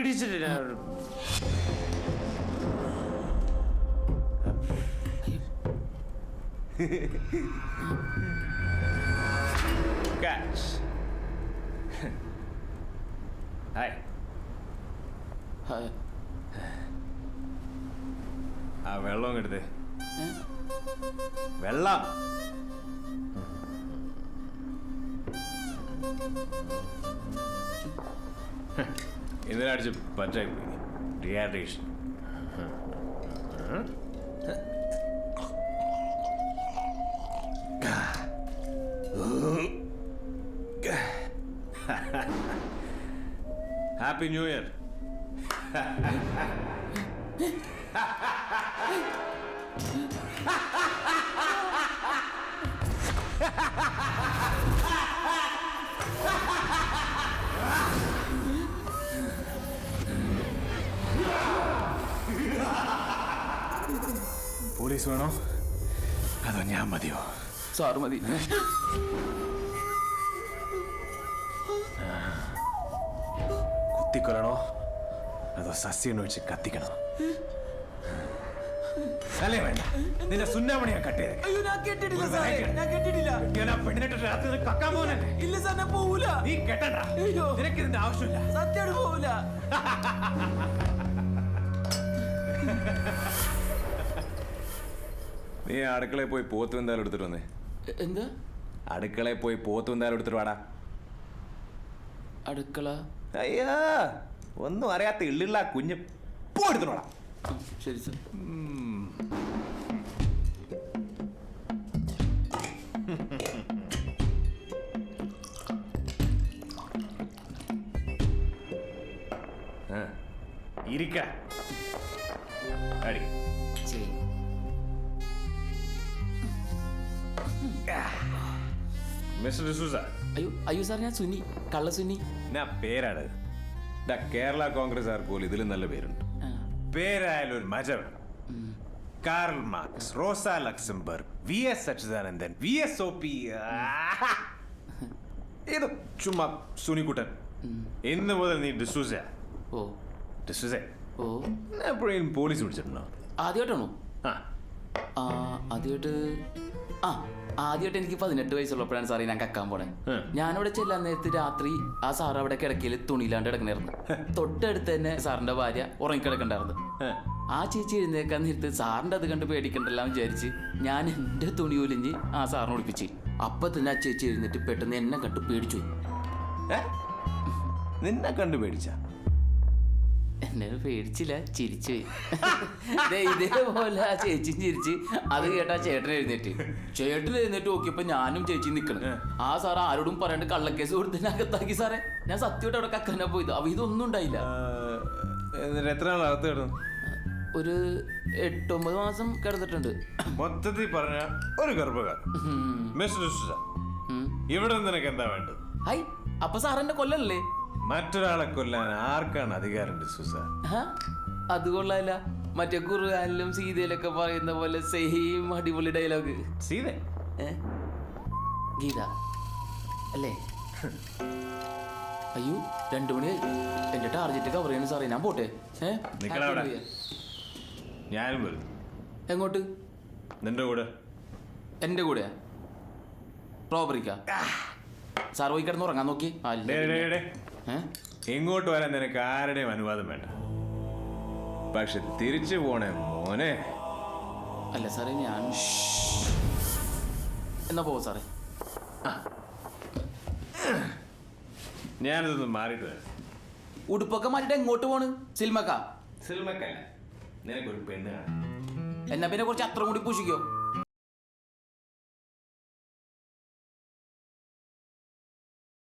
പിടിച്ചിട്ടില്ല. Catch. Hi. Hi. ആ വെള്ളം എടുത്തേ. വെള്ളം ഇന്നലെ അടിച്ച് പറ്റായി പോയി. Dehydration. Happy new year. Police വേണോ അതോ ഞാൻ മതിയോ? സാറ് മതി. കുത്തിക്കൊല്ലണോ അതോ സസ്യം ഒഴിച്ച് കത്തിക്കണോ? അല്ലേ വേണ്ട. നിന്റെ സുന്നാമണി ഞാൻ കട്ട് ചെയ്തേ. അയ്യോ ഞാൻ കേട്ടിട്ടില്ല സാറേ, ഞാൻ കേട്ടിട്ടില്ല. പെണ്ണിനിട്ട് രാത്രി കക്കാൻ പോകുന്നല്ലേ? ഇല്ല സാർ, ഞാൻ പോവൂല. നീ കേട്ടണ്ട. അയ്യോ നിനക്ക് ഇതിന്റെ ആവശ്യമില്ല. സത്യം പോവൂല. നീ അടുക്കളയിൽ പോയി പോത്ത് വെന്താലും എടുത്തിട്ട് വന്നേ. എന്താ? അടുക്കളയിൽ പോയി പോത്ത് വെന്താലും എടുത്തിട്ട് വാടാ. അടുക്കള? അയ്യാ ഒന്നും അറിയാത്ത ഇള്ളിള്ള കുഞ്ഞ് പോ എടുത്തിട്ട് വാടാ. ശരി സാർ. ഇരിക്ക അടി. മിസ്റ്റർ ഡിസൂസ. അയ്യോ സാർ, ഞാൻ സുനി, കള്ള സുനി. ഞാൻ പേരാണ്. കേരള കോൺഗ്രസ് പോലും ഇതിലും നല്ല പേരുണ്ട്. പേരായാലും ഒരു മജ വേണം. കാർൽ മാർക്സ്, റോസ ലക്സംബർഗ്, VS അച്യുതാനന്ദൻ, VSOP. ഇത് ചുമ്മാ സുനിക്കുട്ടൻ. ഇന്ന് മുതൽ നീ ഡിസൂസ. ഓ ഡിസൂസ. ഓ എപ്പോഴും പോലീസ് പിടിച്ചിട്ടുണ്ടോ? ആദ്യമായിട്ടാണോ? ആദ്യമായിട്ട് എനിക്ക് 18 വയസ്സുള്ളപ്പോഴാണ് സാറേ ഞാൻ കക്കാൻ പോണേ. ഞാനവിടെ ചെല്ലാൻ നേരത്ത് രാത്രി ആ സാർ അവിടെ കിടക്കയിൽ തുണിയിലാണ്ട് കിടക്കണായിരുന്നു. തൊട്ടടുത്ത് തന്നെ സാറിന്റെ ഭാര്യ ഉറങ്ങിക്കിടക്കണ്ടായിരുന്നു. ആ ചേച്ചി എഴുന്നേക്കാൻ നേരത്ത് സാറിന്റെ അത് കണ്ട് പേടിക്കണ്ടല്ലോ വിചാരിച്ച് ഞാൻ എന്റെ തുണി ഒലിഞ്ഞ് ആ സാറിനെ ഒളിപ്പിച്ച്. അപ്പൊ തന്നെ ആ ചേച്ചി എഴുന്നേറ്റ് പെട്ടെന്ന് എന്നെ കണ്ട് പേടിച്ചു. നിന്നെ കണ്ടു പേടിച്ച? എന്നെ പേടിച്ചില്ല, ചിരിച്ചു. ഇതേപോലെ ആ ചേച്ചി ചിരിച്ച്. അത് കേട്ടാ ചേട്ടൻ എഴുന്നേറ്റ് നോക്കിയപ്പോ ഞാനും ചേച്ചി നിക്കണം. ആ സാർ ആരോടും പറയാണ്ട് കള്ളക്കേസ് കൊടുത്തതിന് അകത്താക്കി സാറേ. ഞാൻ സത്യമായിട്ട് അവിടെ കക്കാനാ പോയത്. അവ ഇതൊന്നും ഉണ്ടായില്ല. എത്ര നാൾ അകത്ത് കിടന്നു? ഒരു 8-9 മാസം കിടന്നിട്ടുണ്ട്. മൊത്തത്തിൽ പറഞ്ഞ ഒരു ഗർഭകാലം. ഇവിടെ നിനക്ക് എന്താ വേണ്ടത്? ഹൈ, അപ്പൊ സാറെന്റെ കൊല്ലല്ലേ? മറ്റൊരാളെ കൊല്ലാൻ ആർക്കാണ് അധികാരം ഡിസൂസ? അത് കൊള്ളാല്ല. മറ്റേ ഖുർആനിലും സീതയിലൊക്കെ പറയുന്ന പോലെ സെയിം അടിപൊളി ഡയലോഗ്. സീത? ഗീത അല്ലേ? അയ്യോ 2 മണിയായി. എന്റെ ടാർജറ്റ് കവർ ചെയ്യണം സാറേ, ഞാൻ പോട്ടെ. ഞാനും വരും. എങ്ങോട്ട്? നിന്റെ കൂടെ. എന്റെ കൂടെ റോബറിക്കാ? സാർ പോയി കിടന്ന് ഉറങ്ങാൻ നോക്കി. ഇങ്ങോട്ട് വരാൻ നിനക്ക് ആരുടെയും അനുവാദം വേണ്ട. പക്ഷെ തിരിച്ചു പോണേ മോനെ. അല്ല സാറേ, ഞാൻ എന്നാ പോവാ സാറേ. ഞാനിതൊന്ന് മാറിയിട്ട് വരാം. ഉടുപ്പൊക്കെ മാറ്റിട്ട് എങ്ങോട്ട് പോണ്? സിൽമക്കല്ല, നിനക്കൊരു പെണ്ണ് കാണാം. എന്നാ പിന്നെ കുറച്ച് അത്ര കൂടി പൂശിക്കോ.